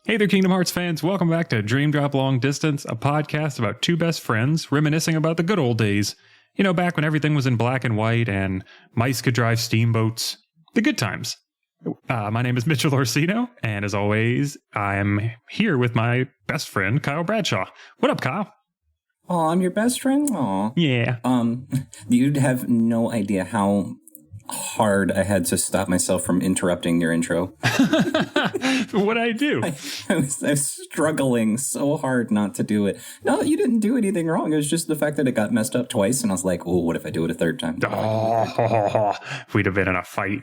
Hey there, Kingdom Hearts fans. Welcome back to Dream Drop Long Distance, a podcast about two best friends reminiscing about the good old days. You know, back when everything was in black and white and mice could drive steamboats. The good times. My name is Mitchell Orsino, and as always, I'm here with my best friend, Kyle Bradshaw. What up, Kyle? Oh, I'm your best friend? Aw. Yeah. You'd have no idea how hard I had to stop myself from interrupting your intro. What'd I do? I was struggling so hard not to do it. No, you didn't do anything wrong. It was just the fact that it got messed up twice, and I was like, oh, what if I do it a third time? Oh, we'd have been in a fight.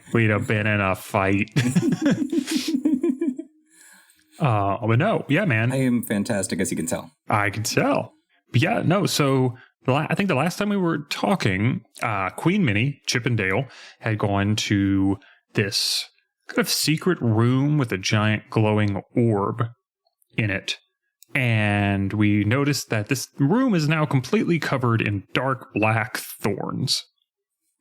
But no, yeah, man. I am fantastic, as you can tell. I can tell. But yeah, no, so I think the last time we were talking, Queen Minnie, Chip and Dale, had gone to this kind of secret room with a giant glowing orb in it. And we noticed that this room is now completely covered in dark black thorns.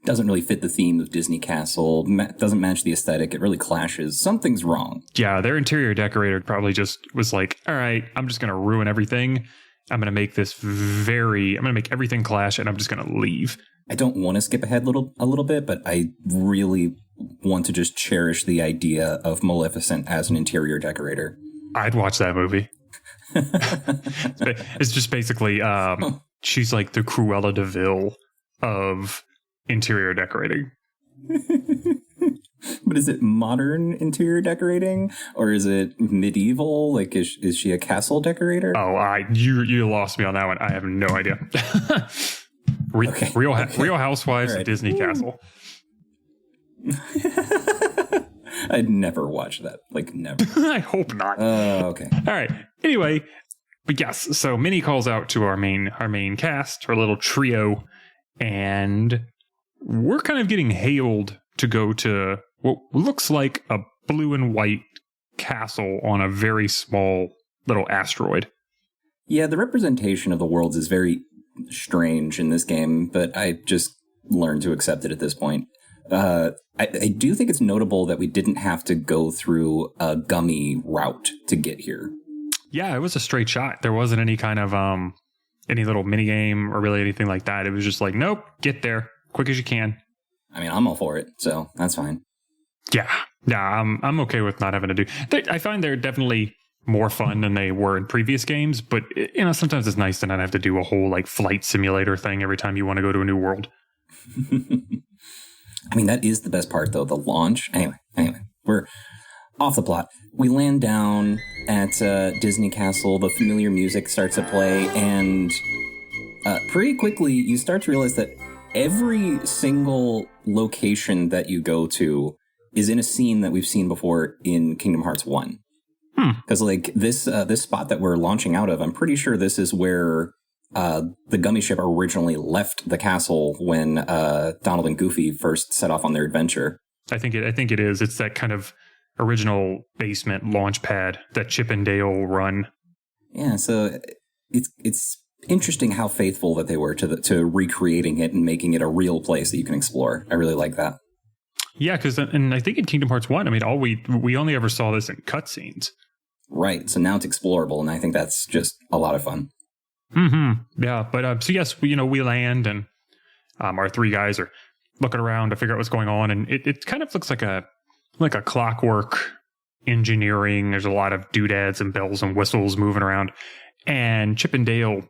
Doesn't really fit the theme of Disney Castle. Doesn't match the aesthetic. It really clashes. Something's wrong. Yeah, their interior decorator probably just was like, all right, I'm just going to ruin everything. I'm going to make everything clash, and I'm just going to leave. I don't want to skip ahead a little bit, but I really want to just cherish the idea of Maleficent as an interior decorator. I'd watch that movie. It's just basically, she's like the Cruella de Vil of interior decorating. But is it modern interior decorating, or is it medieval? Like, is she a castle decorator? Oh, you lost me on that one. I have no idea. Real Housewives right. of Disney Castle. I'd never watch that. Like, never. I hope not. Okay. All right. Anyway, but yes. So Minnie calls out to our main cast, our little trio, and we're kind of getting hailed to go to what looks like a blue and white castle on a very small little asteroid. Yeah, the representation of the worlds is very strange in this game, but I just learned to accept it at this point. I do think it's notable that we didn't have to go through a gummy route to get here. Yeah, it was a straight shot. There wasn't any kind of any little mini game or really anything like that. It was just like, nope, get there quick as you can. I mean, I'm all for it, so that's fine. Yeah, I'm okay with not having to do. I find they're definitely more fun than they were in previous games, but you know, sometimes it's nice to not have to do a whole like flight simulator thing every time you want to go to a new world. I mean, that is the best part, though, the launch. Anyway, we're off the plot. We land down at Disney Castle. The familiar music starts to play, and pretty quickly you start to realize that every single location that you go to is in a scene that we've seen before in Kingdom Hearts 1. Because like this spot that we're launching out of, I'm pretty sure this is where the Gummy ship originally left the castle when Donald and Goofy first set off on their adventure. I think it is. It's that kind of original basement launch pad that Chip and Dale run. Yeah, so it's interesting how faithful that they were to recreating it and making it a real place that you can explore. I really like that. Yeah, because and I think in Kingdom Hearts 1, I mean, we only ever saw this in cutscenes. Right, so now it's explorable, and I think that's just a lot of fun. Mm-hmm. Yeah, but so yes, we land, and our three guys are looking around to figure out what's going on, and it kind of looks like a clockwork engineering. There's a lot of doodads and bells and whistles moving around, and Chip and Dale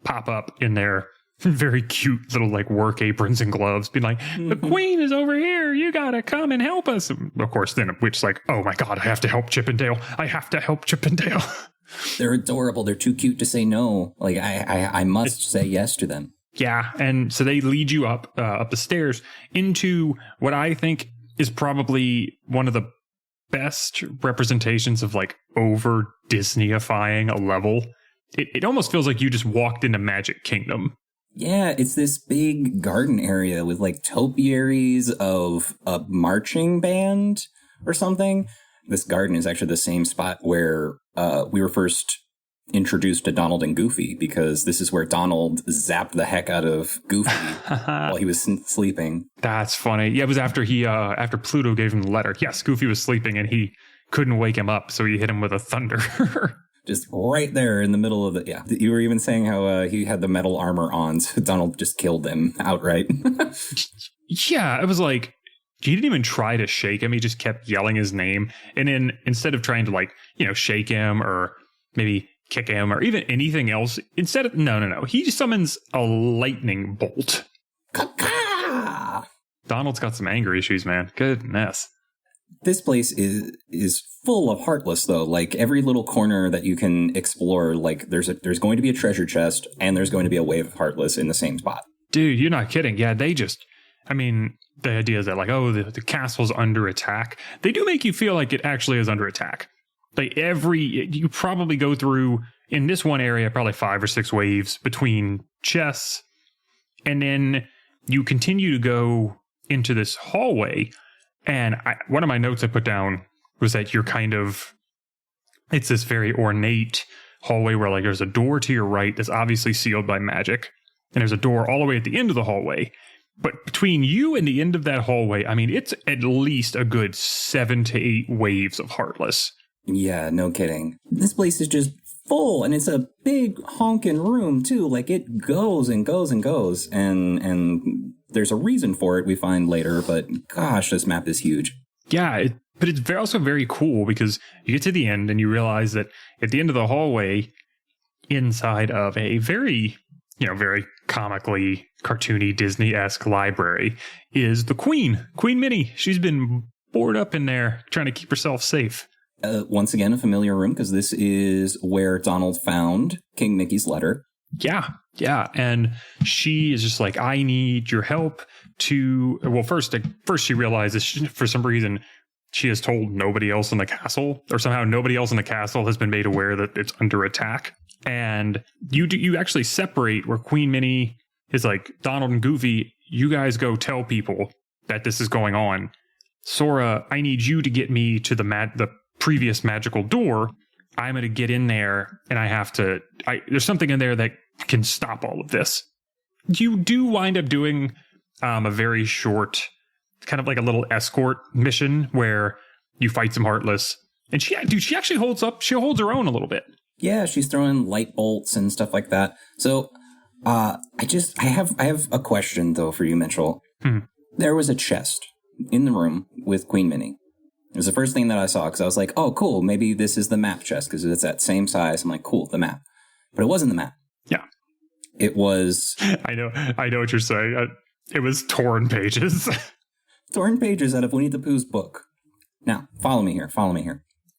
pop up in their very cute little like work aprons and gloves, being like, the Queen is over here, you gotta come and help us. And of course then Witch's like, oh my god, I have to help Chip and Dale. They're adorable. They're too cute to say no. Like I must say yes to them. Yeah, and so they lead you up the stairs into what I think is probably one of the best representations of like over Disneyifying a level. It almost feels like you just walked into Magic Kingdom. Yeah, it's this big garden area with like topiaries of a marching band or something. This garden is actually the same spot where we were first introduced to Donald and Goofy, because this is where Donald zapped the heck out of Goofy while he was sleeping. That's funny. Yeah, it was after after Pluto gave him the letter. Yes, Goofy was sleeping and he couldn't wake him up, so he hit him with a thunder. Just right there in the middle of yeah. You were even saying how he had the metal armor on, so Donald just killed him outright. Yeah, it was like, he didn't even try to shake him. He just kept yelling his name. And then instead of trying to, like, you know, shake him or maybe kick him or even anything else, instead of, no. He just summons a lightning bolt. Donald's got some anger issues, man. Goodness. This place is full of Heartless, though. Like, every little corner that you can explore, like, there's going to be a treasure chest and there's going to be a wave of Heartless in the same spot. Dude, you're not kidding. Yeah, they just, I mean, the idea is that, like, oh, the castle's under attack. They do make you feel like it actually is under attack. Like, you probably go through, in this one area, probably 5 or 6 waves between chests. And then you continue to go into this hallway. And one of my notes I put down was that it's this very ornate hallway where, like, there's a door to your right that's obviously sealed by magic. And there's a door all the way at the end of the hallway. But between you and the end of that hallway, I mean, it's at least a good 7 to 8 waves of Heartless. Yeah, no kidding. This place is just full, and it's a big honking room, too. Like, it goes and goes and goes. And there's a reason for it we find later, but gosh, this map is huge. Yeah, but it's also very cool because you get to the end and you realize that at the end of the hallway, inside of a very comically cartoony Disney-esque library, is the Queen Minnie. She's been bored up in there trying to keep herself safe. Once again, a familiar room because this is where Donald found King Mickey's letter. Yeah. And she is just like, I need your help to, well, first she realizes for some reason she has told nobody else in the castle, or somehow nobody else in the castle has been made aware that it's under attack. And you actually separate where Queen Minnie is like, Donald and Goofy, you guys go tell people that this is going on. Sora, I need you to get me to the previous magical door. I'm going to get in there and there's something in there that can stop all of this. You do wind up doing a very short, kind of like a little escort mission where you fight some Heartless. And she actually holds up. She holds her own a little bit. Yeah, she's throwing light bolts and stuff like that. So I have a question, though, for you, Mitchell. There was a chest in the room with Queen Minnie. It was the first thing that I saw because I was like, oh, cool, maybe this is the map chest because it's that same size. I'm like, cool, the map. But it wasn't the map. Yeah. It was... I know what you're saying. It was torn pages. Torn pages out of Winnie the Pooh's book. Now, follow me here.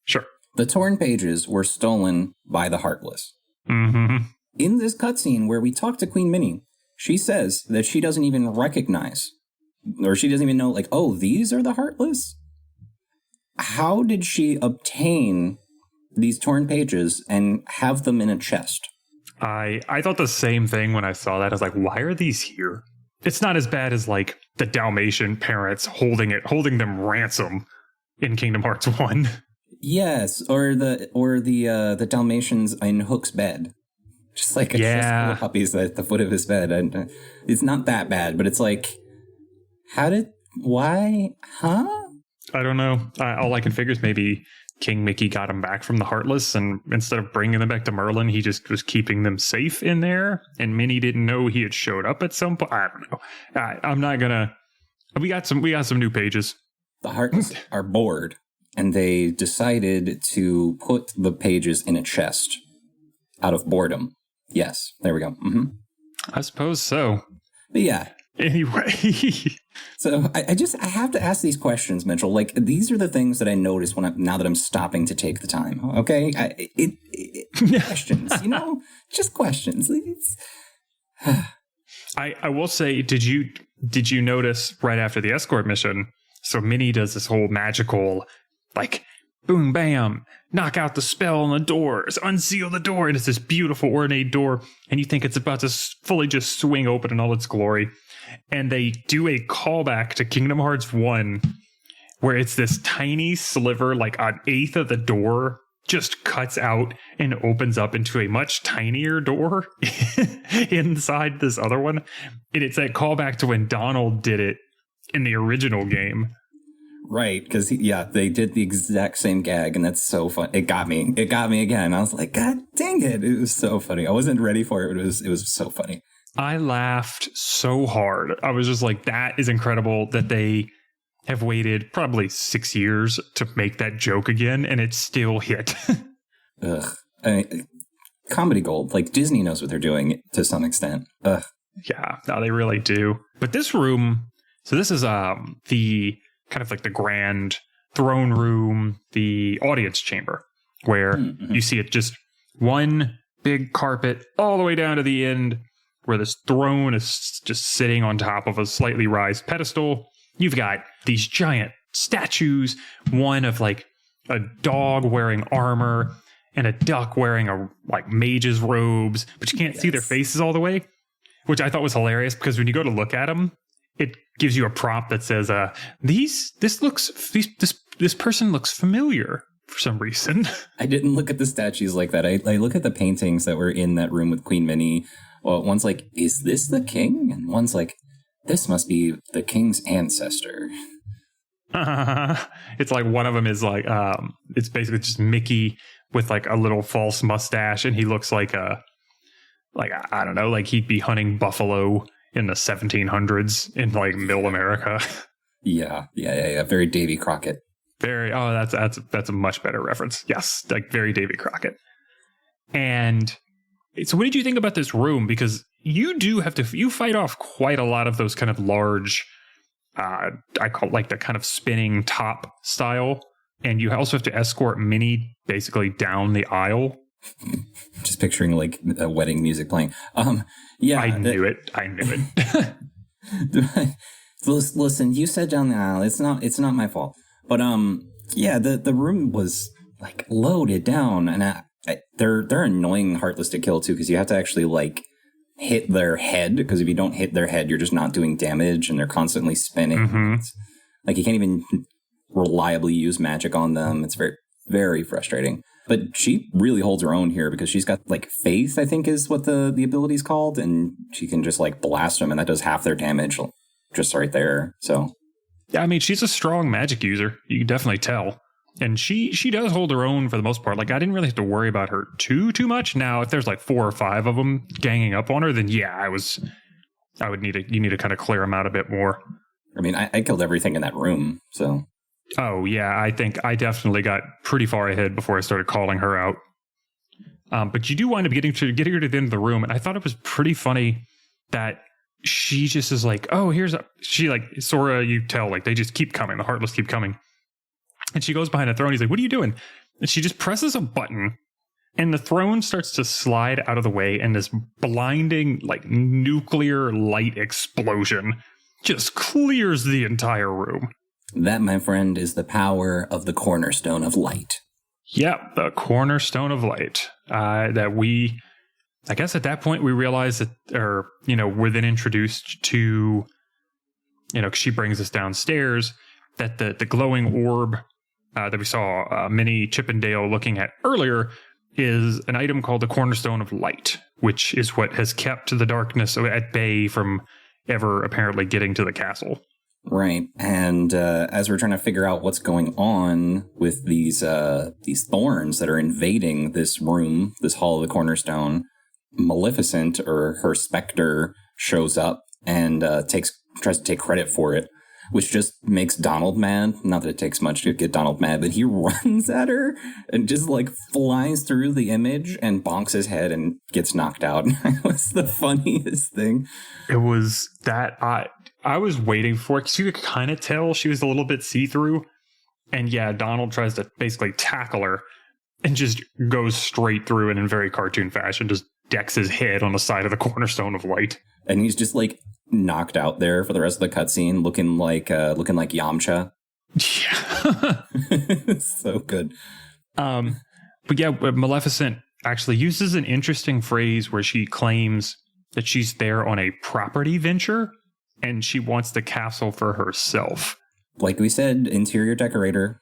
Sure. The torn pages were stolen by the Heartless. Mm-hmm. In this cutscene where we talk to Queen Minnie, she says that she doesn't even recognize, or she doesn't even know, like, oh, these are the Heartless? How did she obtain these torn pages and have them in a chest? I thought the same thing when I saw that. I was like, why are these here? It's not as bad as, like, the Dalmatian parents holding them ransom in Kingdom Hearts 1. Yes, or the Dalmatians in Hook's bed. Just like a chest full of puppies at the foot of his bed. And it's not that bad, but it's like, why? I don't know. All I can figure is maybe King Mickey got him back from the Heartless, and instead of bringing them back to Merlin, he just was keeping them safe in there. And Minnie didn't know he had showed up at some point. I don't know. I'm not gonna. We got some new pages. The Heartless are bored, and they decided to put the pages in a chest out of boredom. Yes, there we go. Mm-hmm. I suppose so. But yeah. Anyway. So I have to ask these questions, Mitchell. Like, these are the things that I notice now that I'm stopping to take the time. Okay, questions, just questions. I will say, did you notice right after the escort mission? So Minnie does this whole magical, like, boom, bam, knock out the spell on the doors, unseal the door, and it's this beautiful ornate door, and you think it's about to fully just swing open in all its glory. And they do a callback to Kingdom Hearts 1, where it's this tiny sliver, like an eighth of the door, just cuts out and opens up into a much tinier door inside this other one. And it's that callback to when Donald did it in the original game. Right, because they did the exact same gag, and that's so fun. It got me again. I was like, God dang it! It was so funny. I wasn't ready for it, but it was so funny. I laughed so hard. I was just like, that is incredible that they have waited probably 6 years to make that joke again, and it still hit. Ugh. Comedy gold. Like, Disney knows what they're doing to some extent. Ugh. Yeah, no, they really do. But this room, so this is the kind of like the grand throne room, the audience chamber, where you see it just one big carpet all the way down to the end, where this throne is just sitting on top of a slightly raised pedestal. You've got these giant statues, one of like a dog wearing armor and a duck wearing a like mage's robes, but you can't see their faces all the way, which I thought was hilarious because when you go to look at them, it gives you a prompt that says, this person looks familiar for some reason. I didn't look at the statues like that. I look at the paintings that were in that room with Queen Minnie. Well, one's like, is this the king? And one's like, this must be the king's ancestor. It's like one of them is like, it's basically just Mickey with like a little false mustache, and he looks like I don't know, like he'd be hunting buffalo in the 1700s in like middle America. Yeah. Very Davy Crockett. That's a much better reference. Yes, like very Davy Crockett. And so what did you think about this room? Because you fight off quite a lot of those kind of large, I call it like the kind of spinning top style. And you also have to escort Minnie basically down the aisle. Just picturing like a wedding music playing. Yeah. I knew it. Listen, you said down the aisle. It's not my fault. But the room was like loaded down, and they're annoying, heartless to kill too, because you have to actually like hit their head, because if you don't hit their head, you're just not doing damage, and they're constantly spinning. Mm-hmm. Like you can't even reliably use magic on them. It's very, very frustrating. But she really holds her own here because she's got like faith, I think is what the ability's called, and she can just like blast them, and that does half their damage just right there. So yeah, I mean, she's a strong magic user. You can definitely tell. And she does hold her own for the most part. Like, I didn't really have to worry about her too much. Now, if there's like 4 or 5 of them ganging up on her, then yeah, you need to kind of clear them out a bit more. I mean, I killed everything in that room, so. Oh, yeah, I think I definitely got pretty far ahead before I started calling her out. But you do wind up getting her to the end of the room, and I thought it was pretty funny that she just is like, oh, she like, Sora, you tell, like, they just keep coming, the Heartless keep coming. And she goes behind the throne, he's like, what are you doing? And she just presses a button, and the throne starts to slide out of the way, and this blinding, like, nuclear light explosion just clears the entire room. That, my friend, is the power of the cornerstone of light. Yep, the cornerstone of light. I guess at that point we realized that, or, we're then introduced to, she brings us downstairs, that the glowing orb that we saw Minnie Chippendale looking at earlier is an item called the cornerstone of light, which is what has kept the darkness at bay from ever apparently getting to the castle. Right, and as we're trying to figure out what's going on with these thorns that are invading this room, this Hall of the Cornerstone, Maleficent, or her specter, shows up and tries to take credit for it, which just makes Donald mad. Not that it takes much to get Donald mad, but he runs at her and just like flies through the image and bonks his head and gets knocked out. It was the funniest thing. It was that I was waiting for it because you could kind of tell she was a little bit see-through. And yeah, Donald tries to basically tackle her and just goes straight through it in very cartoon fashion, just decks his head on the side of the cornerstone of light. And he's just like knocked out there for the rest of the cutscene, looking like Yamcha. Yeah. So good. But yeah, Maleficent actually uses an interesting phrase where she claims that she's there on a property venture and she wants the castle for herself. Like we said, interior decorator.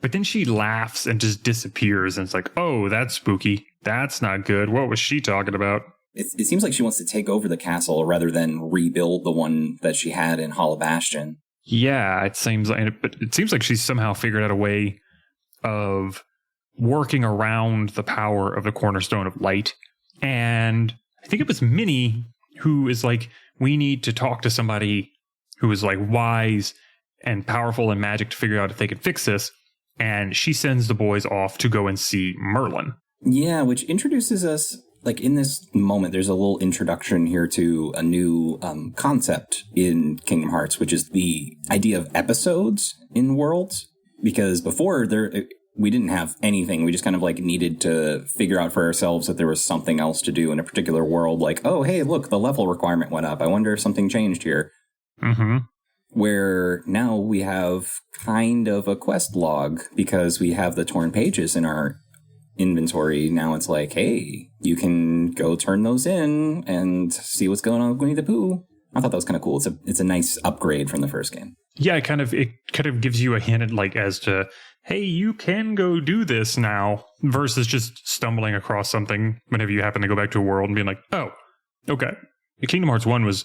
But then she laughs and just disappears, and it's like, oh, that's spooky. That's not good. What was she talking about? It seems like she wants to take over the castle rather than rebuild the one that she had in Hall of Bastion. Yeah, but it seems like she's somehow figured out a way of working around the power of the cornerstone of light. And I think it was Minnie who is like, we need to talk to somebody who is like wise and powerful in magic to figure out if they can fix this. And she sends the boys off to go and see Merlin. Yeah, which introduces us, like in this moment, there's a little introduction here to a new concept in Kingdom Hearts, which is the idea of episodes in worlds. Because before we didn't have anything. We just kind of like needed to figure out for ourselves that there was something else to do in a particular world. Like, oh, hey, look, the level requirement went up. I wonder if something changed here. Mm-hmm. Where now we have kind of a quest log because we have the torn pages in our inventory. Now it's like, hey, you can go turn those in and see what's going on with Winnie the Pooh. I thought that was kind of cool. It's a nice upgrade from the first game. Yeah, it kind of gives you a hint like as to, hey, you can go do this now, versus just stumbling across something whenever you happen to go back to a world and being like, oh, okay. Kingdom Hearts 1 was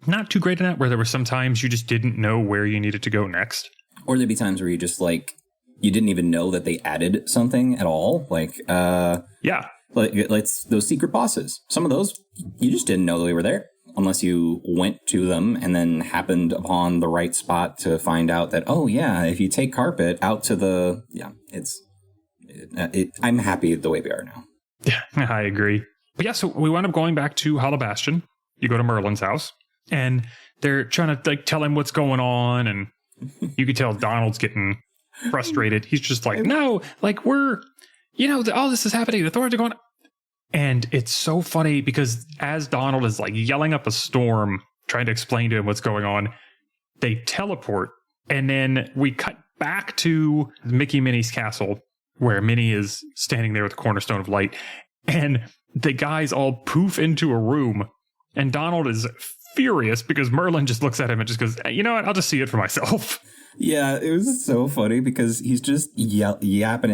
not too great in that, where there were some times you just didn't know where you needed to go next. Or there'd be times where you just like, you didn't even know that they added something at all. Like, yeah. Like those secret bosses. Some of those, you just didn't know they were there. Unless you went to them and then happened upon the right spot to find out that, oh, yeah, if you take Carpet out to the... Yeah, I'm happy the way we are now. Yeah, I agree. But yeah, so we wound up going back to Hollow Bastion. You go to Merlin's house, and they're trying to like tell him what's going on, and you can tell Donald's getting frustrated. He's just like, no, like we're... all this is happening. The Thorns are going... And it's so funny because as Donald is like yelling up a storm, trying to explain to him what's going on, they teleport. And then we cut back to Mickey Minnie's castle where Minnie is standing there with the cornerstone of light. And the guys all poof into a room. And Donald is furious because Merlin just looks at him and just goes, you know what? I'll just see it for myself. Yeah, it was so funny because he's just yapping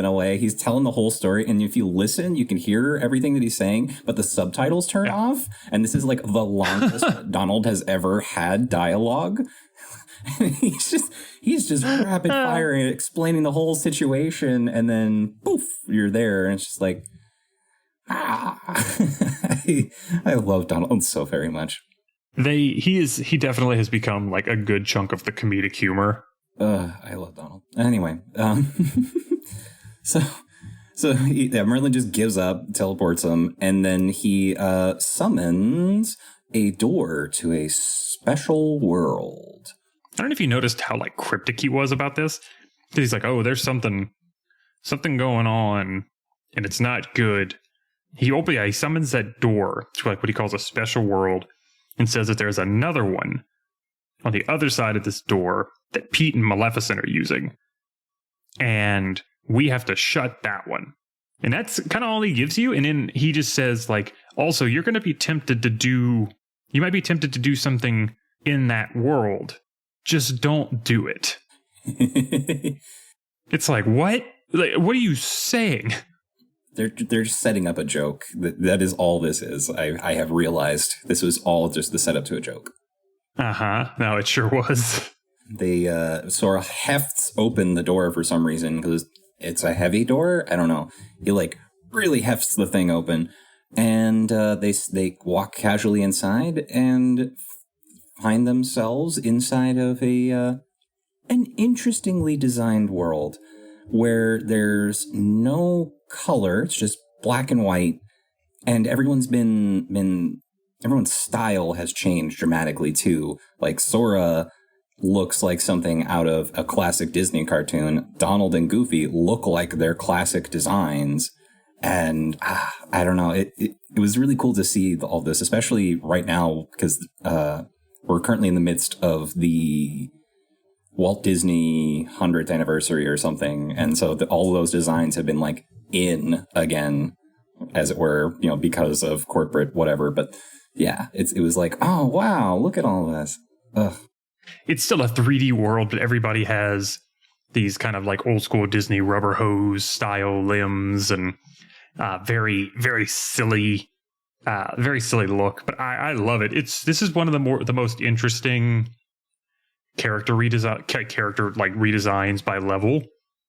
away. He's telling the whole story, and if you listen, you can hear everything that he's saying, but the subtitles turn off, and this is like the longest Donald has ever had dialogue. he's just rapid firing, explaining the whole situation, and then poof, you're there, and it's just like, I love Donald so very much. He definitely has become like a good chunk of the comedic humor. I love Donald. Anyway, so Merlin just gives up, teleports him, and then he summons a door to a special world. I don't know if you noticed how like cryptic he was about this. He's like, oh, there's something going on, and it's not good. He summons that door to like what he calls a special world. And says that there's another one on the other side of this door that Pete and Maleficent are using. And we have to shut that one. And that's kind of all he gives you. And then he just says, like, also, you might be tempted to do something in that world. Just don't do it. It's like, what? Like, what are you saying? They're just setting up a joke. That is all this is. I have realized this was all just the setup to a joke. Uh-huh. No, it sure was. They Sora hefts open the door for some reason because it's a heavy door. I don't know. He like really hefts the thing open, and they walk casually inside and find themselves inside of an interestingly designed world where there's no color. It's just black and white, and everyone's style has changed dramatically too. Like Sora looks like something out of a classic Disney cartoon. Donald and Goofy look like their classic designs, and I don't know. It was really cool to see all this, especially right now because we're currently in the midst of the Walt Disney 100th anniversary or something, and so all those designs have been like in again, as it were, because of corporate whatever. But yeah, it was like, oh wow, look at all this. Ugh. It's still a 3D world, but everybody has these kind of like old school Disney rubber hose style limbs and very, very silly look. But I love it. This is one of the most interesting character redesigns by level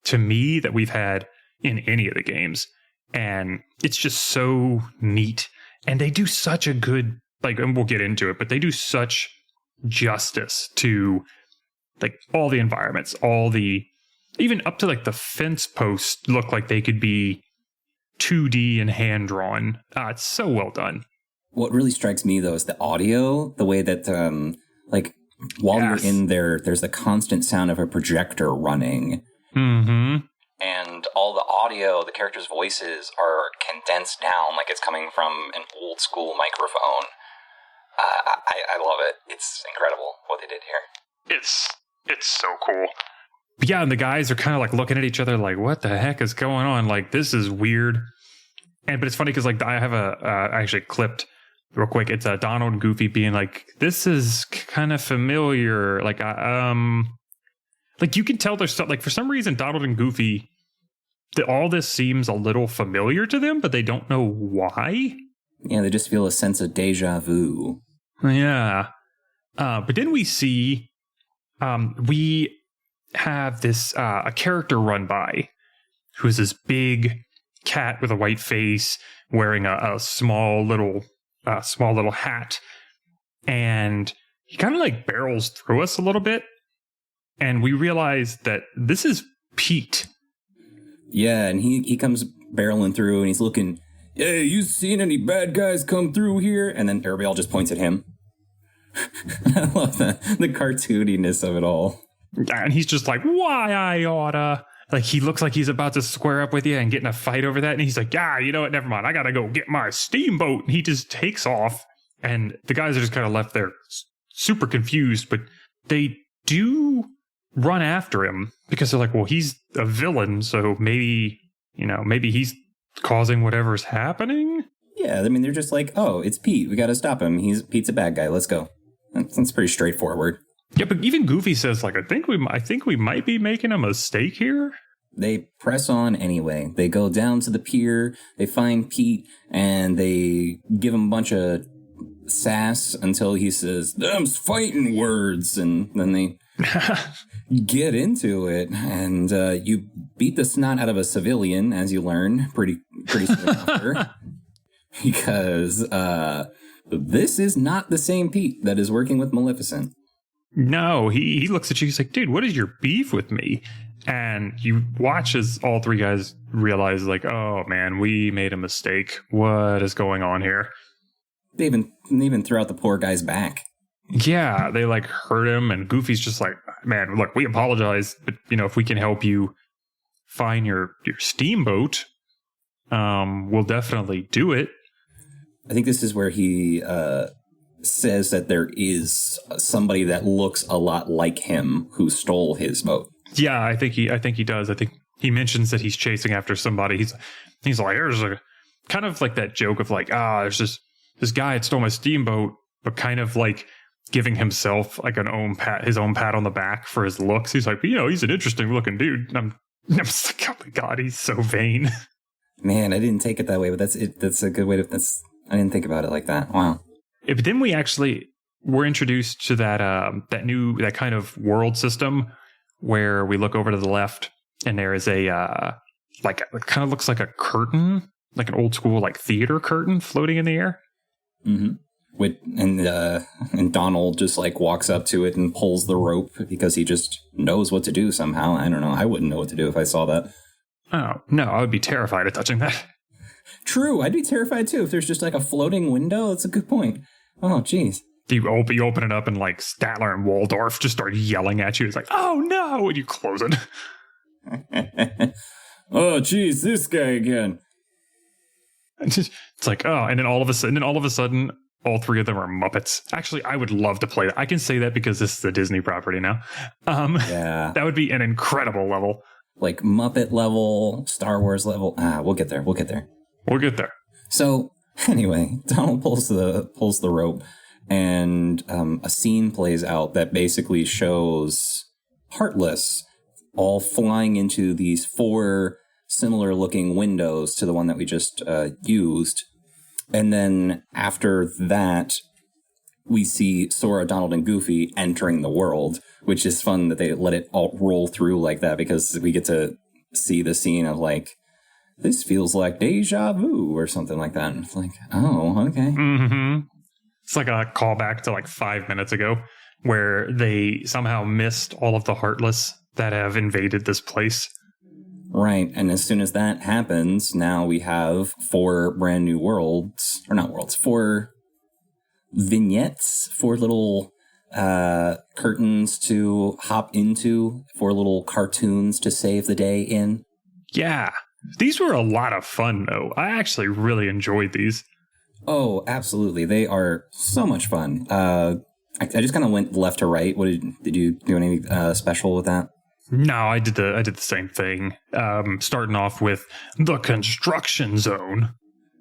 to me that we've had in any of the games. And it's just so neat. And they do such a good, like, and we'll get into it, but they do such justice to like all the environments, even up to like the fence posts look like they could be 2D and hand drawn. It's so well done. What really strikes me though is the audio, the way that like while you're in there, there's the constant sound of a projector running. Mm-hmm. And all the audio, the characters' voices are condensed down like it's coming from an old school microphone. I love it. It's incredible what they did here. It's so cool. Yeah, and the guys are kind of like looking at each other like, what the heck is going on? Like, this is weird. But it's funny because like I have I actually clipped real quick. It's Donald and Goofy being like, this is kind of familiar. Like, like you can tell there's stuff, like for some reason, Donald and Goofy, all this seems a little familiar to them, but they don't know why. Yeah, they just feel a sense of deja vu. Yeah. But then we see, we have this, a character run by who's this big cat with a white face wearing a small little hat. And he kind of like barrels through us a little bit. And we realize that this is Pete. Yeah, and he comes barreling through and he's looking, hey, you seen any bad guys come through here? And then everybody all just points at him. I love the cartooniness of it all. And he's just like, why I oughta. Like, he looks like he's about to square up with you and get in a fight over that. And he's like, you know what? Never mind. I got to go get my steamboat. And he just takes off. And the guys are just kind of left there super confused. But they do run after him because they're like, well, he's a villain. So maybe he's causing whatever's happening. Yeah, I mean, they're just like, oh, it's Pete. We got to stop him. Pete's a bad guy. Let's go. That's pretty straightforward. Yeah, but even Goofy says, like, I think we might be making a mistake here. They press on anyway. They go down to the pier. They find Pete, and they give him a bunch of sass until he says, them's fighting words, and then they get into it. And you beat the snot out of a civilian, as you learn pretty soon after. Because this is not the same Pete that is working with Maleficent. No, he looks at you. He's like, dude, what is your beef with me? And you watch as all three guys realize, like, oh, man, we made a mistake. What is going on here? They even threw out the poor guy's back. Yeah, they, like, hurt him. And Goofy's just like, man, look, we apologize. But, if we can help you find your steamboat, we'll definitely do it. I think this is where he says that there is somebody that looks a lot like him who stole his boat. Yeah, I think he does. I think he mentions that he's chasing after somebody. He's like, there's a kind of like that joke of like, there's this guy that stole my steamboat, but kind of like giving himself like his own pat on the back for his looks. He's like, he's an interesting looking dude. And I'm just like, oh my God, he's so vain. Man, I didn't take it that way, but that's it. That's a good way to. I didn't think about it like that. Wow. But then we're introduced to that kind of world system where we look over to the left and there is a it kind of looks like a curtain, like an old school like theater curtain floating in the air. Mm-hmm. And Donald just like walks up to it and pulls the rope because he just knows what to do somehow. I don't know. I wouldn't know what to do if I saw that. Oh no, I would be terrified of touching that. True, I'd be terrified too if there's just like a floating window. That's a good point. Oh, geez. You open it up and like Statler and Waldorf just start yelling at you. It's like, oh no, and you close it. Oh, geez, this guy again. It's like, oh, and then all of a sudden, all three of them are Muppets. Actually, I would love to play that. I can say that because this is a Disney property now. Yeah, that would be an incredible level. Like Muppet level, Star Wars level. We'll get there. So anyway, Donald pulls the rope, and a scene plays out that basically shows Heartless all flying into these 4 similar looking windows to the one that we just used. And then after that, we see Sora, Donald, and Goofy entering the world, which is fun that they let it all roll through like that, because we get to see the scene of like, this feels like deja vu or something like that. And it's like, oh, okay. Mm-hmm. It's like a callback to like 5 minutes ago where they somehow missed all of the Heartless that have invaded this place. Right. And as soon as that happens, now we have 4 brand new worlds, or not worlds, 4 vignettes, 4 little curtains to hop into, 4 little cartoons to save the day in. Yeah. These were a lot of fun, though. I actually really enjoyed these. Oh, absolutely. They are so much fun. I just kind of went left to right. What did you do anything special with that? No, I did the same thing. Starting off with the construction zone,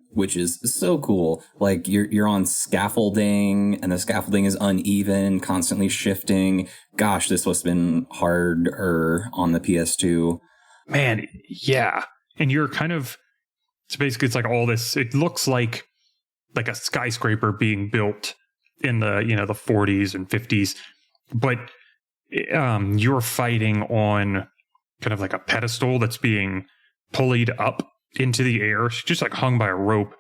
which is so cool. Like you're on scaffolding, and the scaffolding is uneven, constantly shifting. Gosh, this must have been harder on the PS2. Man, yeah. And you're kind of, so basically it's like all this, it looks like a skyscraper being built in the, the 40s and 50s, but you're fighting on kind of like a pedestal that's being pulleyed up into the air, just like hung by a rope.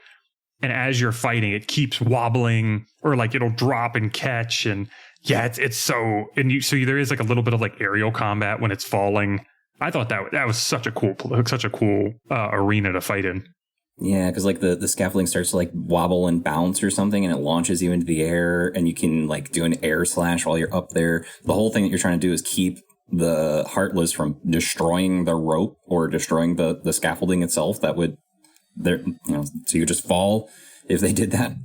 And as you're fighting, it keeps wobbling, or like it'll drop and catch. And yeah, it's so, and so there is like a little bit of like aerial combat when it's falling. I thought that was such a cool arena to fight in. Yeah, because like the scaffolding starts to like wobble and bounce or something, and it launches you into the air, and you can like do an air slash while you're up there. The whole thing that you're trying to do is keep the Heartless from destroying the rope or destroying the scaffolding itself. That would, so you just fall if they did that.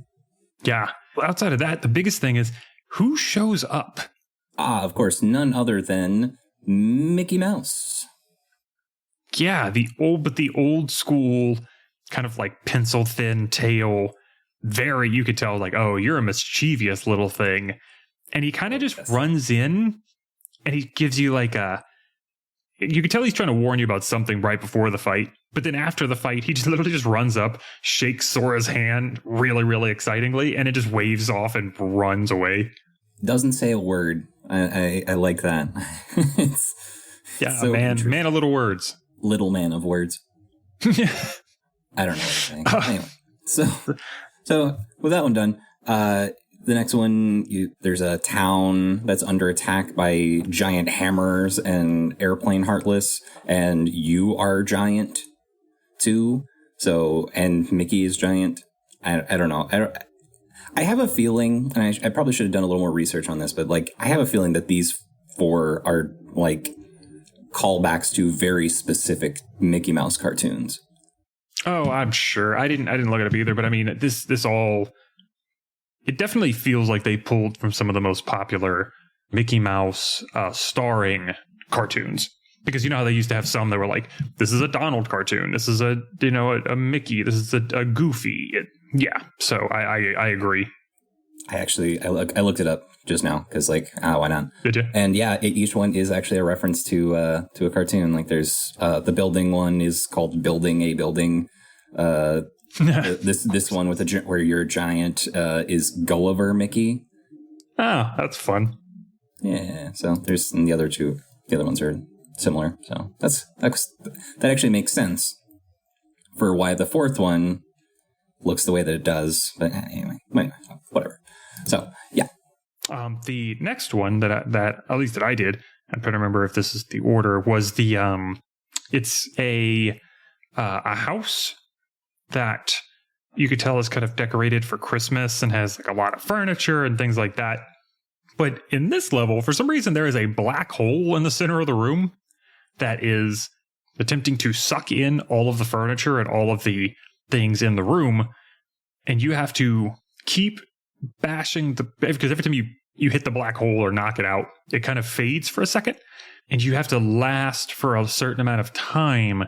Yeah. Outside of that, the biggest thing is who shows up. Of course, none other than Mickey Mouse. Yeah, the old school kind of like pencil thin tail. You could tell like, oh, you're a mischievous little thing. And he kind of just runs in, and he gives you like you can tell he's trying to warn you about something right before the fight. But then after the fight, he just literally just runs up, shakes Sora's hand really, really excitingly, and it just waves off and runs away. Doesn't say a word. I like that. It's so man of little words. Little man of words. I don't know anything. Anyway, so with that one done, the next one, there's a town that's under attack by giant hammers and airplane Heartless, and you are giant too. So, and Mickey is giant. I don't know. I have a feeling, and I probably should have done a little more research on this, but like I have a feeling that these 4 are like callbacks to very specific Mickey Mouse cartoons. Oh, I'm sure. I didn't look it up either, but I mean, this all, it definitely feels like they pulled from some of the most popular Mickey Mouse starring cartoons. Because you know how they used to have some that were like, this is a Donald cartoon, this is a Mickey, this is a Goofy. Yeah, so I agree. I looked it up just now because like, why not? Did you? And yeah, each one is actually a reference to a cartoon. Like there's the building one is called Building a Building. This one with where you're a giant is Gulliver Mickey. Ah, that's fun. Yeah, so there's and the other ones are similar. So that actually makes sense for why the 4th one looks the way that it does. But anyway, whatever. So yeah. The next one that at least that I did, I'm trying to remember if this is the order, was the it's a house that you could tell is kind of decorated for Christmas and has like a lot of furniture and things like that. But in this level, for some reason, there is a black hole in the center of the room that is attempting to suck in all of the furniture and all of the things in the room. And you have to keep bashing because every time you hit the black hole or knock it out, it kind of fades for a second. And you have to last for a certain amount of time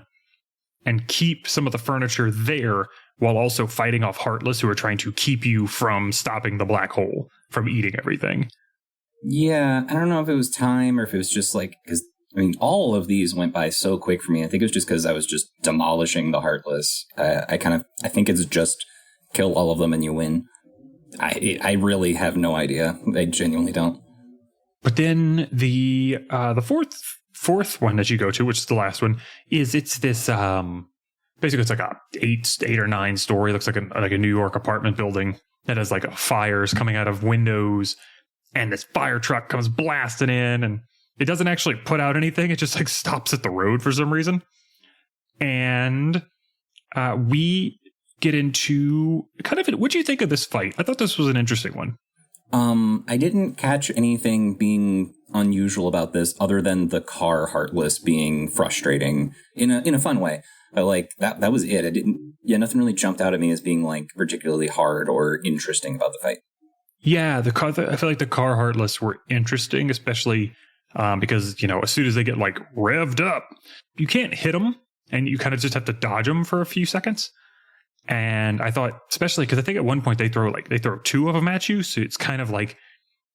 and keep some of the furniture there while also fighting off Heartless, who are trying to keep you from stopping the black hole from eating everything. Yeah, I don't know if it was time or if it was just like, because I mean, all of these went by so quick for me. I think it was just because I was just demolishing the Heartless. I think it's just kill all of them and you win. I really have no idea. I genuinely don't. But then the fourth one that you go to, which is the last one, it's this basically it's like a eight or nine story, looks like a New York apartment building that has like fires coming out of windows, and this fire truck comes blasting in, and it doesn't actually put out anything. It just like stops at the road for some reason. And we get into kind of what do you think of this fight? I thought this was an interesting one. I didn't catch anything being unusual about this other than the car Heartless being frustrating in a fun way. But like that was it. Nothing really jumped out at me as being like particularly hard or interesting about the fight. Yeah, I feel like the car Heartless were interesting, especially because, as soon as they get like revved up, you can't hit them and you kind of just have to dodge them for a few seconds. And I thought, especially because I think at one point they throw two of them at you. So it's kind of like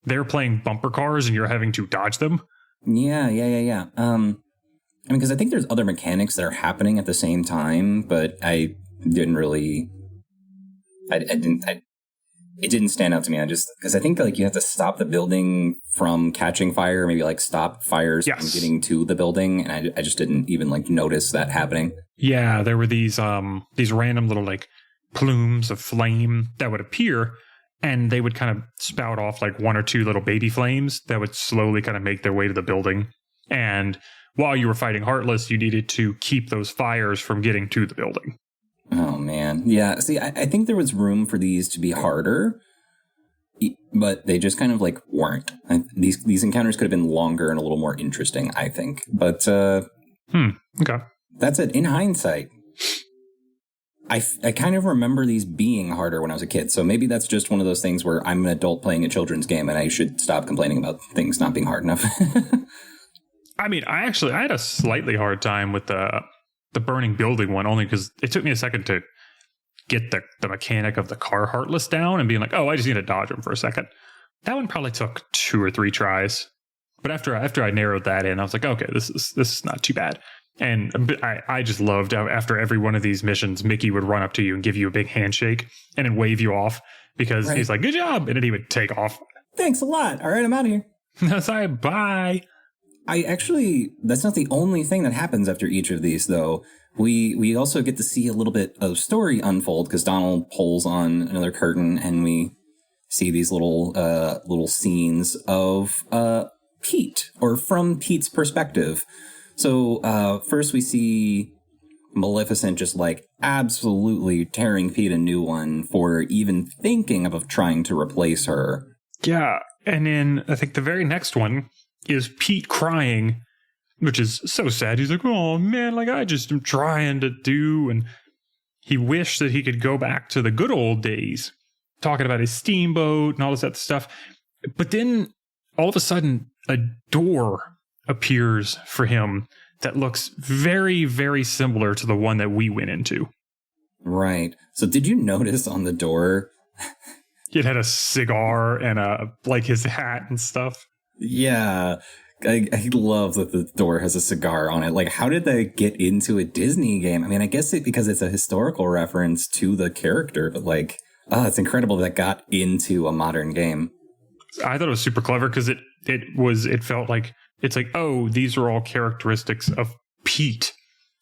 they're playing bumper cars and you're having to dodge them. Yeah. Because I think there's other mechanics that are happening at the same time, but I didn't really, it didn't stand out to me. Because I think like you have to stop the building from catching fire, maybe like stop fires from getting to the building. And I just didn't even like notice that happening. Yeah, there were these random little like plumes of flame that would appear, and they would kind of spout off like one or two little baby flames that would slowly kind of make their way to the building. And while you were fighting Heartless, you needed to keep those fires from getting to the building. Oh, man. Yeah, see, I think there was room for these to be harder, but they just kind of like weren't. These encounters could have been longer and a little more interesting, I think. But, okay. That's it. In hindsight, I kind of remember these being harder when I was a kid. So maybe that's just one of those things where I'm an adult playing a children's game and I should stop complaining about things not being hard enough. I mean, I had a slightly hard time with the burning building one, only because it took me a second to get the mechanic of the car Heartless down and being like, oh, I just need to dodge him for a second. That one probably took 2 or 3 tries. But after I narrowed that in, I was like, okay, this is not too bad. And I just loved how after every one of these missions, Mickey would run up to you and give you a big handshake and then wave you off because he's like, good job. And then he would take off. Thanks a lot. All right, I'm out of here. Sorry, bye. That's not the only thing that happens after each of these, though. We also get to see a little bit of story unfold because Donald pulls on another curtain and we see these little scenes of Pete, or from Pete's perspective. So first we see Maleficent just like absolutely tearing Pete a new one for even thinking of trying to replace her. Yeah, and then I think the very next one is Pete crying, which is so sad. He's like, oh man, like I just am trying to do, and he wished that he could go back to the good old days, talking about his steamboat and all this other stuff. But then all of a sudden a door appears for him that looks very, very similar to the one that we went into. Right. So did you notice on the door? It had a cigar and his hat and stuff. Yeah. I love that the door has a cigar on it. Like, how did they get into a Disney game? I mean, I guess because it's a historical reference to the character, but like, it's incredible that got into a modern game. I thought it was super clever because it felt like, it's like, oh, these are all characteristics of Pete.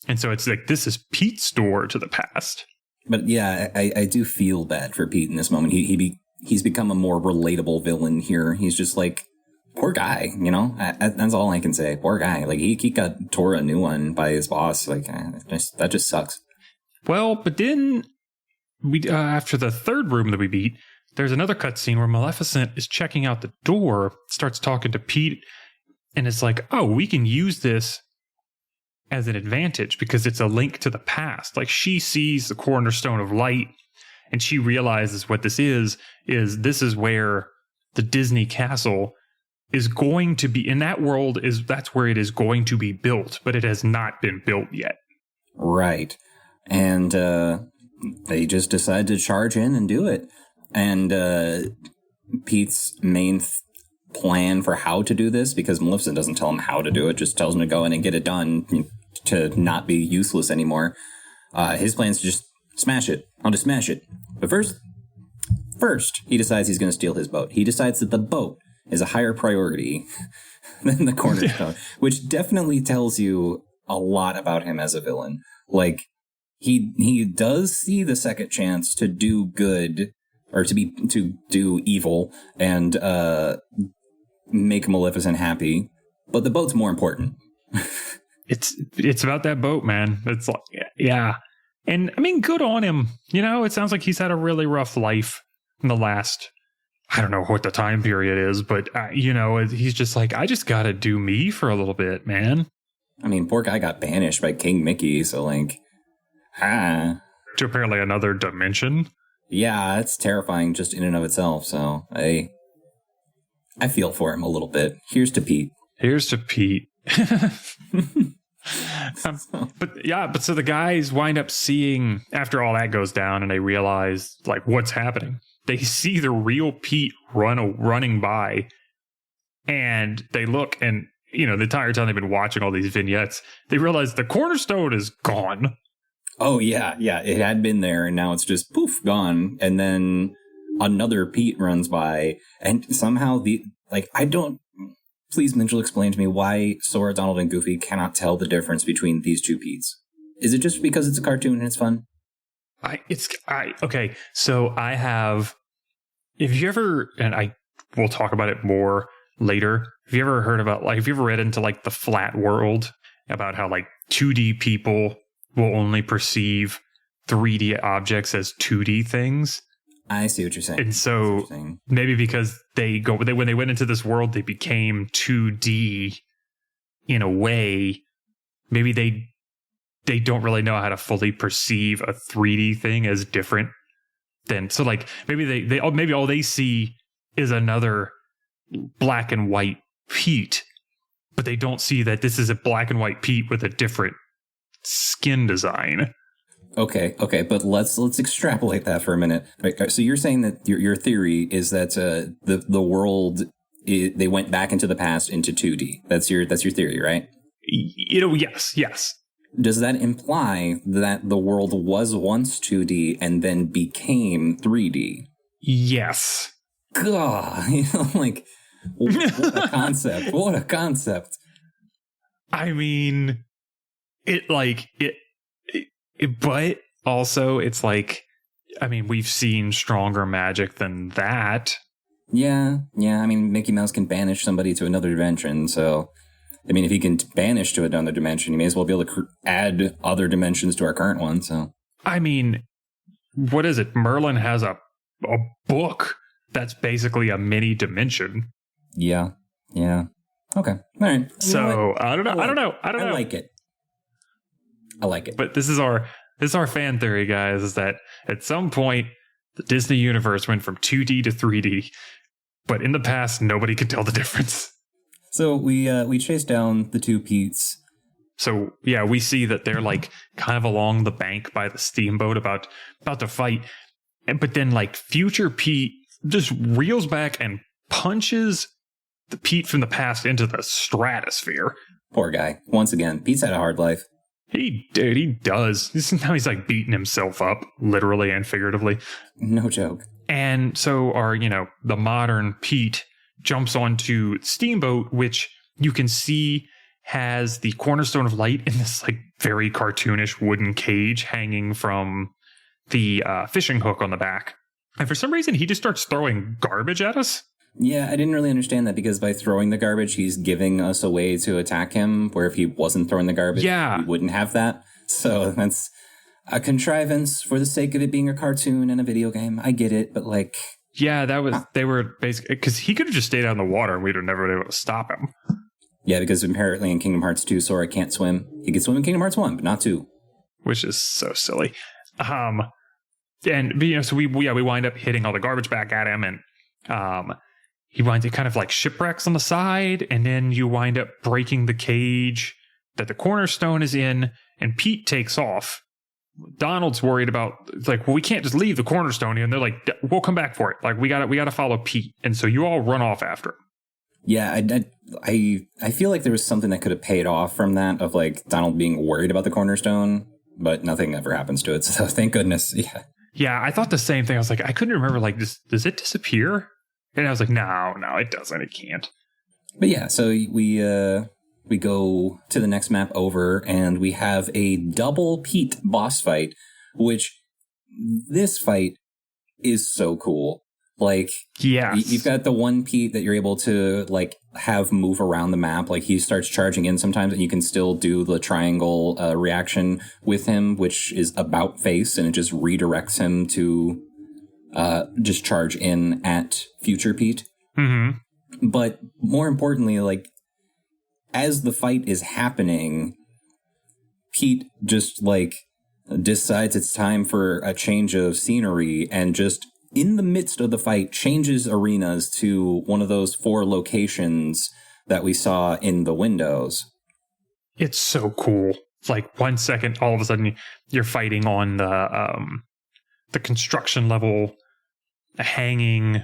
And so it's like, this is Pete's door to the past. But yeah, I do feel bad for Pete in this moment. He's become a more relatable villain here. He's just like, poor guy, that's all I can say. Poor guy. Like he got tore a new one by his boss. Like that just sucks. Well, but then we after the third room that we beat, there's another cutscene where Maleficent is checking out the door, starts talking to Pete, and it's like, oh, we can use this as an advantage because it's a link to the past. Like she sees the cornerstone of light and she realizes what this is where the Disney castle is going to be in that world that's where it is going to be built, but it has not been built yet. Right. And they just decide to charge in and do it. And Pete's main plan for how to do this, because Maleficent doesn't tell him how to do it, just tells him to go in and get it done to not be useless anymore. His plan is to just smash it. I'll just smash it. But first, First, he decides he's going to steal his boat. He decides that the boat is a higher priority than the cornerstone, which definitely tells you a lot about him as a villain. Like, he does see the second chance to do good, or to do evil and make Maleficent happy, but the boat's more important. It's about that boat, man. It's like, yeah. And I mean, good on him. You know, it sounds like he's had a really rough life in the last, I don't know what the time period is, but you know, he's just like, I just got to do me for a little bit, man. I mean, poor guy got banished by King Mickey, so like, to apparently another dimension. Yeah, it's terrifying just in and of itself. So I feel for him a little bit. Here's to Pete. But so the guys wind up seeing, after all that goes down and they realize like what's happening, they see the real Pete running by, and they look, and you know, the entire time they've been watching all these vignettes, they realize the cornerstone is gone. Oh yeah, it had been there, and now it's just poof, gone. And then another Pete runs by, and somehow please, Mitchell, explain to me why Sora, Donald, and Goofy cannot tell the difference between these two Petes. Is it just because it's a cartoon and it's fun? Okay, so I have, if you ever, and I will talk about it more later, have you ever heard about, like, have you ever read into like the flat world about how like 2D people will only perceive 3D objects as 2D things? I see what you're saying. And so maybe because when they went into this world, they became 2D in a way. Maybe they don't really know how to fully perceive a 3D thing as different than. So like maybe maybe all they see is another black and white Pete, but they don't see that this is a black and white Pete with a different skin design. Okay, but let's extrapolate that for a minute. Right, so you're saying that your theory is that the world they went back into the past into 2D. That's your theory, right? You know, yes. Does that imply that the world was once 2D and then became 3D? Yes. God, you know, like what a concept! What a concept! I mean, but also it's like, I mean, we've seen stronger magic than that. Yeah. I mean, Mickey Mouse can banish somebody to another dimension. So, I mean, if he can banish to another dimension, he may as well be able to add other dimensions to our current one. So, I mean, what is it? Merlin has a book that's basically a mini dimension. Yeah. Okay. All right. So I don't know. I like it. But this is our fan theory, guys, is that at some point the Disney universe went from 2D to 3D, but in the past nobody could tell the difference. So we chase down the two Petes. So yeah, we see that they're like kind of along the bank by the steamboat about to fight, but then like future Pete just reels back and punches the Pete from the past into the stratosphere. Poor guy. Once again, Pete's had a hard life. He does. Now he's like beating himself up, literally and figuratively. No joke. And so the modern Pete jumps onto Steamboat, which you can see has the cornerstone of light in this like very cartoonish wooden cage hanging from the fishing hook on the back. And for some reason, he just starts throwing garbage at us. Yeah, I didn't really understand that, because by throwing the garbage, he's giving us a way to attack him, where if he wasn't throwing the garbage, we wouldn't have that. So that's a contrivance for the sake of it being a cartoon and a video game. I get it, but like... Yeah, they were basically... Because he could have just stayed out in the water and we'd have never been able to stop him. Yeah, because apparently in Kingdom Hearts 2, Sora can't swim. He can swim in Kingdom Hearts 1, but not 2. Which is so silly. So we wind up hitting all the garbage back at him, and... he winds up kind of like shipwrecks on the side, and then you wind up breaking the cage that the cornerstone is in, and Pete takes off. Donald's worried about, like, well, we can't just leave the cornerstone here, and they're like, we'll come back for it. Like, we gotta follow Pete, and so you all run off after him. Yeah, I feel like there was something that could have paid off from that, of like Donald being worried about the cornerstone, but nothing ever happens to it. So thank goodness. Yeah. Yeah, I thought the same thing. I was like, I couldn't remember, like, does it disappear? And I was like, no, it doesn't. It can't. But yeah, so we go to the next map over, and we have a double Pete boss fight, which this fight is so cool. Like, yes. You've got the one Pete that you're able to, like, have move around the map. Like, he starts charging in sometimes, and you can still do the triangle reaction with him, which is about face, and it just redirects him to just charge in at future Pete. Mm-hmm. But more importantly, like, as the fight is happening, Pete just, like, decides it's time for a change of scenery, and just in the midst of the fight changes arenas to one of those 4 locations that we saw in the windows. It's so cool. It's like 1 second, all of a sudden you're fighting on the construction level hanging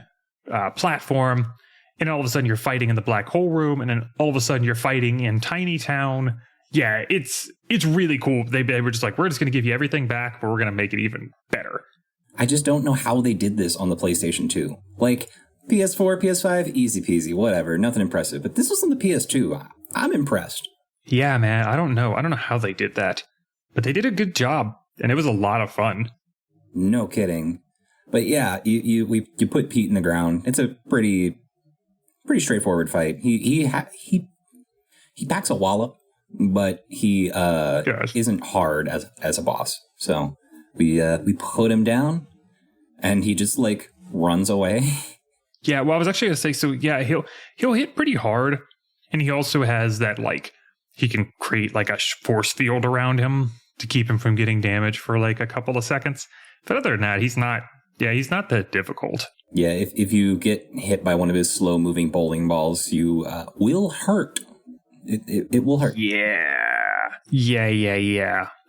platform, and all of a sudden you're fighting in the black hole room, and then all of a sudden you're fighting in Tiny Town. Yeah, it's really cool. They were just like, we're just going to give you everything back, but we're going to make it even better. I just don't know how they did this on the PlayStation 2. Like, PS4, PS5, easy peasy, whatever, nothing impressive. But this was on the PS2. I'm impressed. Yeah, man, I don't know how they did that, but they did a good job, and it was a lot of fun. No kidding. But yeah, you put Pete in the ground. It's a pretty straightforward fight. He packs a wallop, but he isn't hard as a boss. So we put him down, and he just, like, runs away. Yeah, well, I was actually going to say, so yeah, he'll hit pretty hard, and he also has that, like, he can create, like, a force field around him to keep him from getting damaged for, like, a couple of seconds. But other than that, he's not that difficult. Yeah, if you get hit by one of his slow-moving bowling balls, you will hurt. It will hurt. Yeah.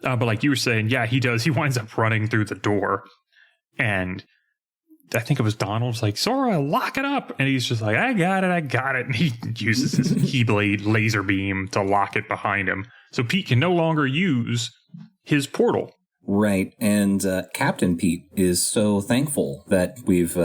But like you were saying, yeah, he does. He winds up running through the door, and I think it was Donald's like, Sora, lock it up. And he's just like, I got it. And he uses his Keyblade laser beam to lock it behind him. So Pete can no longer use his portal. Right. And Captain Pete is so thankful that we've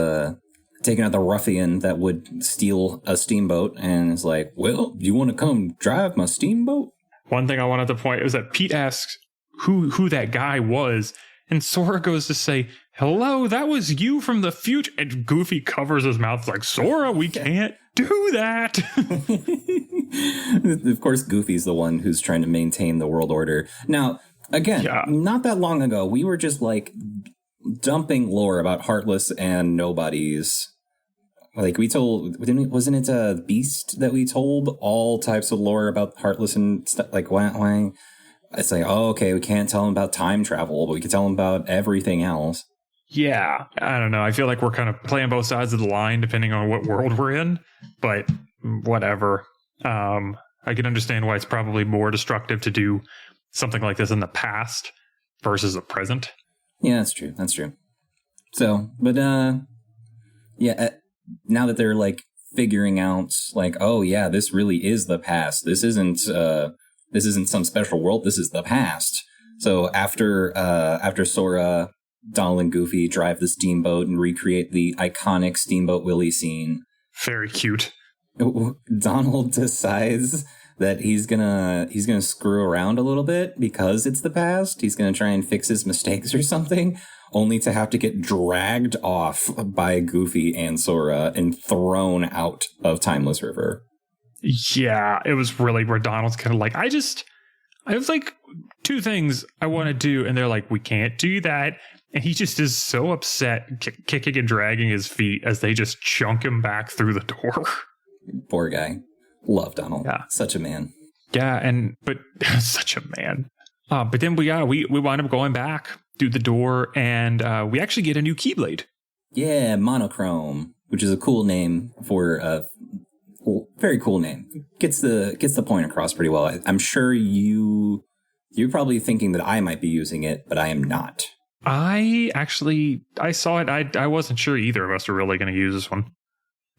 taken out the ruffian that would steal a steamboat, and is like, well, you want to come drive my steamboat? One thing I wanted to point is that Pete asks who that guy was, and Sora goes to say, hello, that was you from the future. And Goofy covers his mouth like, Sora, we can't do that. Of course, Goofy's the one who's trying to maintain the world order. Now, again, not that long ago, we were just, like, dumping lore about Heartless and Nobodies. Like, we told, wasn't it Beast that we told all types of lore about Heartless and stuff? Like, why? It's like, oh, okay, we can't tell them about time travel, but we can tell them about everything else. Yeah, I don't know. I feel like we're kind of playing both sides of the line depending on what world we're in, but whatever. I can understand why it's probably more destructive to do something like this in the past versus the present. Yeah, that's true. So, but yeah, now that they're, like, figuring out, like, oh yeah, this really is the past. This isn't some special world. This is the past. So after Sora, Donald, and Goofy drive the steamboat and recreate the iconic Steamboat Willie scene, very cute, Donald decides that he's gonna screw around a little bit because it's the past. He's gonna try and fix his mistakes or something, only to have to get dragged off by Goofy and Sora and thrown out of Timeless River. Yeah, it was really where Donald's kind of like, I was like, 2 things I want to do, and they're like, we can't do that. And he just is so upset, kicking and dragging his feet as they just chunk him back through the door. Poor guy. Love Donald. Yeah. Such a man. Yeah, but such a man. But then we wind up going back through the door, and we actually get a new Keyblade. Yeah, Monochrome, which is a cool name for a very cool name. Gets the point across pretty well. I'm sure you're probably thinking that I might be using it, but I am not. I saw it. I wasn't sure either of us were really going to use this one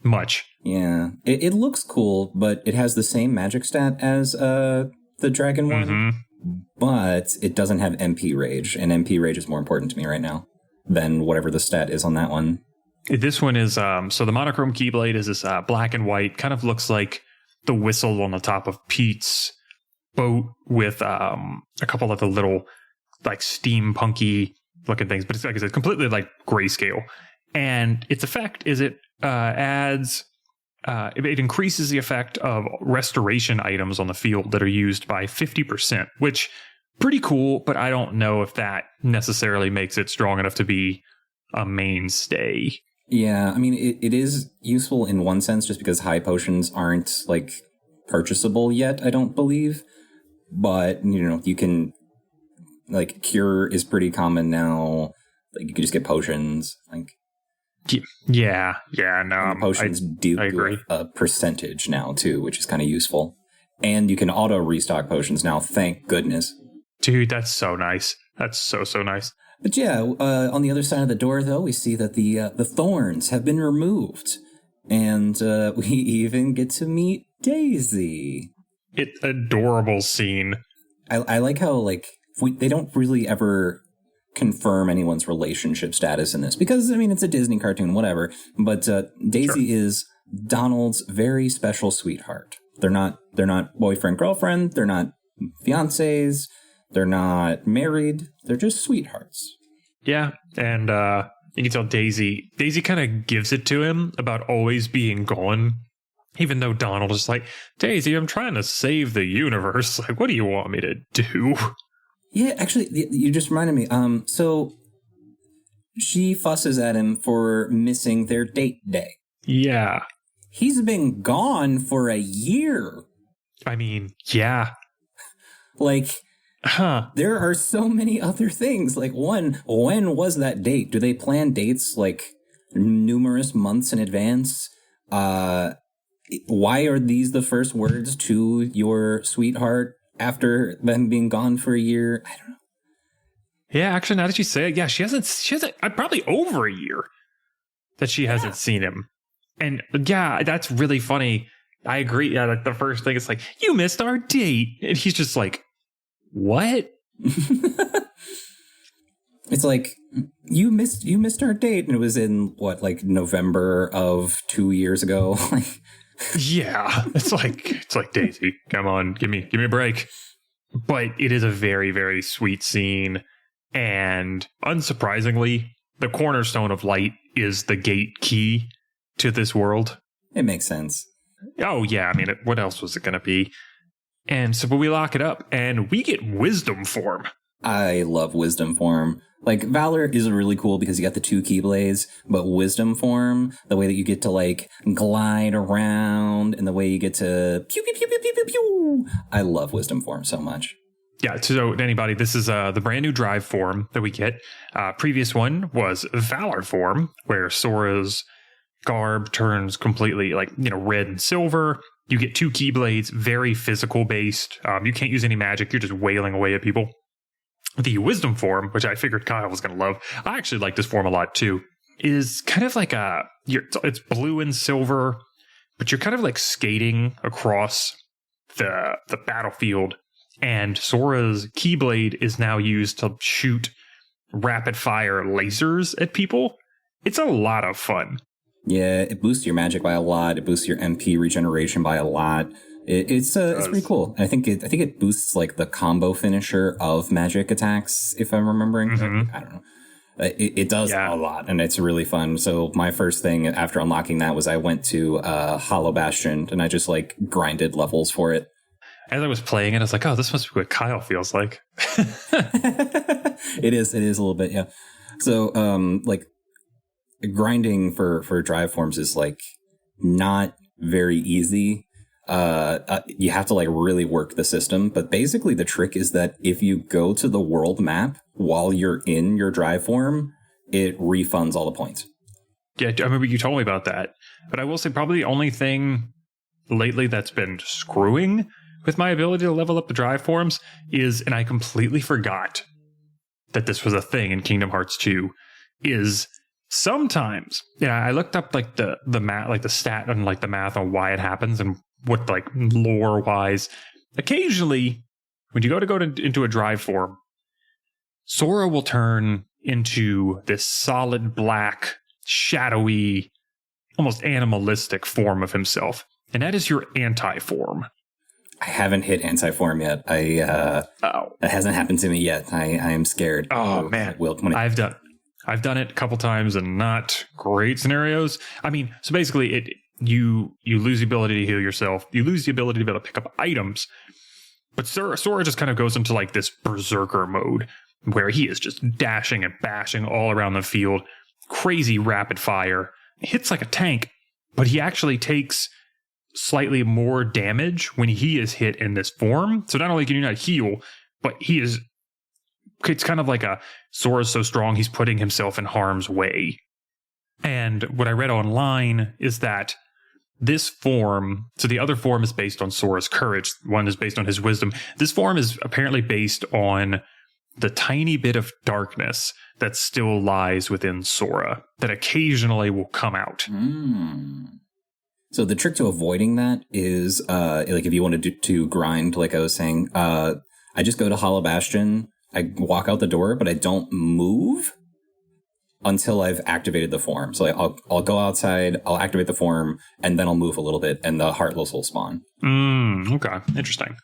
much. Yeah, it looks cool, but it has the same magic stat as the dragon one, but it doesn't have MP Rage, and MP Rage is more important to me right now. than whatever the stat is on that one. This one is, so the monochrome Keyblade is this black and white, kind of looks like the whistle on the top of Pete's boat with a couple of the little like steampunky looking things, but it's like I said, completely like grayscale. And its effect is it it increases the effect of restoration items on the field that are used by 50%, which pretty cool, but I don't know if that necessarily makes it strong enough to be a mainstay. Yeah, I mean, it is useful in one sense just because high potions aren't like purchasable yet, I don't believe. But, you can, like, cure is pretty common now. Like, you can just get potions. Like, yeah, no. Potions do a percentage now, too, which is kind of useful. And you can auto restock potions now, thank goodness. Dude, that's so nice. That's so nice. But yeah, on the other side of the door, though, we see that the thorns have been removed. And we even get to meet Daisy. It's adorable scene. I like how, like, they don't really ever confirm anyone's relationship status in this. Because, I mean, it's a Disney cartoon, whatever. But Daisy is Donald's very special sweetheart. They're not boyfriend, girlfriend. They're not fiancés. They're not married. They're just sweethearts. Yeah, and you can tell Daisy kind of gives it to him about always being gone. Even though Donald is like, Daisy, I'm trying to save the universe. Like, what do you want me to do? Yeah, actually, you just reminded me. So she fusses at him for missing their date day. Yeah. He's been gone for a year. I mean, yeah. Like, there are so many other things. Like, when was that date? Do they plan dates, like, numerous months in advance? Why are these the first words to your sweetheart after them being gone for a year? I don't know. Yeah, actually, now that you say it, yeah, she hasn't probably over a year that she hasn't seen him. And yeah, that's really funny. I agree. Yeah, like the first thing is like, you missed our date. And he's just like, what? It's like, you missed our date. And it was in what, like November of 2 years ago. Yeah, it's like Daisy, come on, give me a break. But it is a very, very sweet scene, and unsurprisingly, the cornerstone of light is the gate key to this world. It makes sense. Oh yeah, I mean, what else was it going to be? And so, but we lock it up, and we get wisdom form. I love wisdom form. Like, Valor is really cool because you got the 2 Keyblades, but wisdom form, the way that you get to, like, glide around, and the way you get to pew, pew, pew, pew, pew, pew, pew. I love wisdom form so much. Yeah, so anybody, this is the brand new drive form that we get. Previous one was Valor form, where Sora's garb turns completely, like, red and silver. You get 2 Keyblades, very physical based. You can't use any magic. You're just wailing away at people. The wisdom form, which I figured Kyle was going to love, I actually like this form a lot too, is kind of like it's blue and silver, but you're kind of like skating across the battlefield, and Sora's Keyblade is now used to shoot rapid fire lasers at people. It's a lot of fun. Yeah, it boosts your magic by a lot. It boosts your MP regeneration by a lot. It's pretty cool. I think it boosts like the combo finisher of magic attacks, if I'm remembering. Mm-hmm. I don't know. It does a lot, and it's really fun. So my first thing after unlocking that was I went to Hollow Bastion, and I just like grinded levels for it. As I was playing it, I was like, "Oh, this must be what Kyle feels like." It is a little bit, yeah. So like grinding for drive forms is like not very easy. You have to like really work the system, but basically the trick is that if you go to the world map while you're in your drive form, it refunds all the points. Yeah, I remember you told me about that, but I will say probably the only thing lately that's been screwing with my ability to level up the drive forms is, and I completely forgot that this was a thing in Kingdom Hearts 2, is sometimes, I looked up like the math, like the stat and like the math on why it happens and what like lore wise. Occasionally, when you go into a drive form, Sora will turn into this solid black, shadowy, almost animalistic form of himself. And that is your anti-form. I haven't hit anti-form yet. That hasn't happened to me yet. I am scared. Oh, man. I've done it a couple times in not great scenarios. I mean, so basically you lose the ability to heal yourself. You lose the ability to be able to pick up items. But Sora just kind of goes into like this berserker mode where he is just dashing and bashing all around the field. Crazy rapid fire. Hits like a tank, but he actually takes slightly more damage when he is hit in this form. So not only can you not heal, but it's kind of like Sora's so strong, he's putting himself in harm's way. And what I read online is that this form, so the other form is based on Sora's courage, one is based on his wisdom. This form is apparently based on the tiny bit of darkness that still lies within Sora that occasionally will come out. So the trick to avoiding that is, like if you wanted to grind, like I was saying, I just go to Hollow Bastion, I walk out the door, but I don't move until I've activated the form. So I'll go outside, I'll activate the form, and then I'll move a little bit, and the Heartless will spawn. Okay, interesting.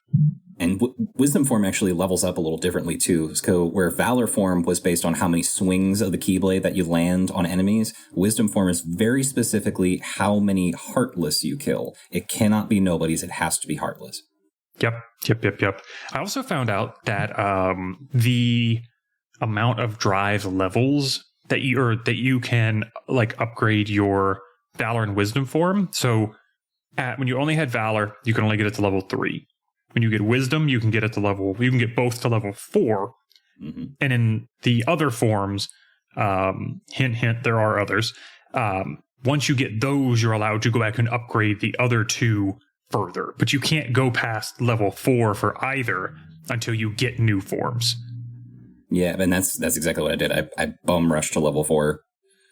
And Wisdom form actually levels up a little differently too. So where Valor form was based on how many swings of the Keyblade that you land on enemies, Wisdom form is very specifically how many Heartless you kill. It cannot be nobodies, it has to be Heartless. Yep. I also found out that the amount of drive levels that you can like upgrade your Valor and Wisdom form. So when you only had Valor, you can only get it to level 3. When you get Wisdom, you can get both to level 4. Mm-hmm. And in the other forms, hint, there are others. Once you get those, you're allowed to go back and upgrade the other 2 further. But you can't go past level 4 for either until you get new forms. Yeah, and that's exactly what I did. I bum rushed to level 4.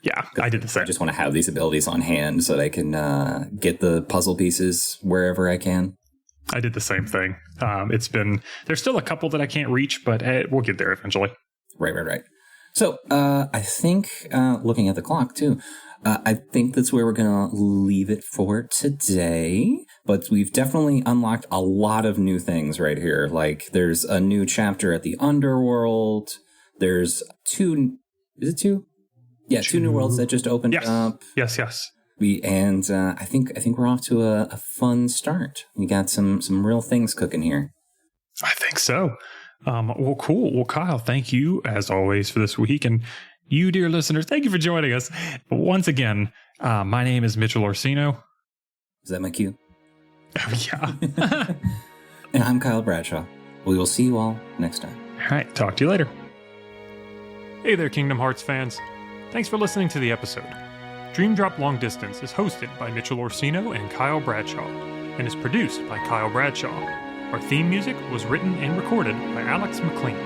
Yeah, I did the same. I just want to have these abilities on hand so that I can get the puzzle pieces wherever I can. I did the same thing. There's still a couple that I can't reach, but we'll get there eventually. Right. So I think, looking at the clock too, I think that's where we're going to leave it for today. But we've definitely unlocked a lot of new things right here. Like there's a new chapter at the Underworld. There's 2, is it 2? Yeah, 2 new worlds that just opened up. Yes. I think we're off to a fun start. We got some real things cooking here. I think so. Well, cool. Well, Kyle, thank you as always for this week, and you, dear listeners, thank you for joining us once again. My name is Mitchell Orsino. Is that my cue? Oh, yeah. And I'm Kyle Bradshaw. We will see you all next time. All right. Talk to you later. Hey there, Kingdom Hearts fans. Thanks for listening to the episode. Dream Drop Long Distance is hosted by Mitchell Orsino and Kyle Bradshaw, and is produced by Kyle Bradshaw. Our theme music was written and recorded by Alex McLean.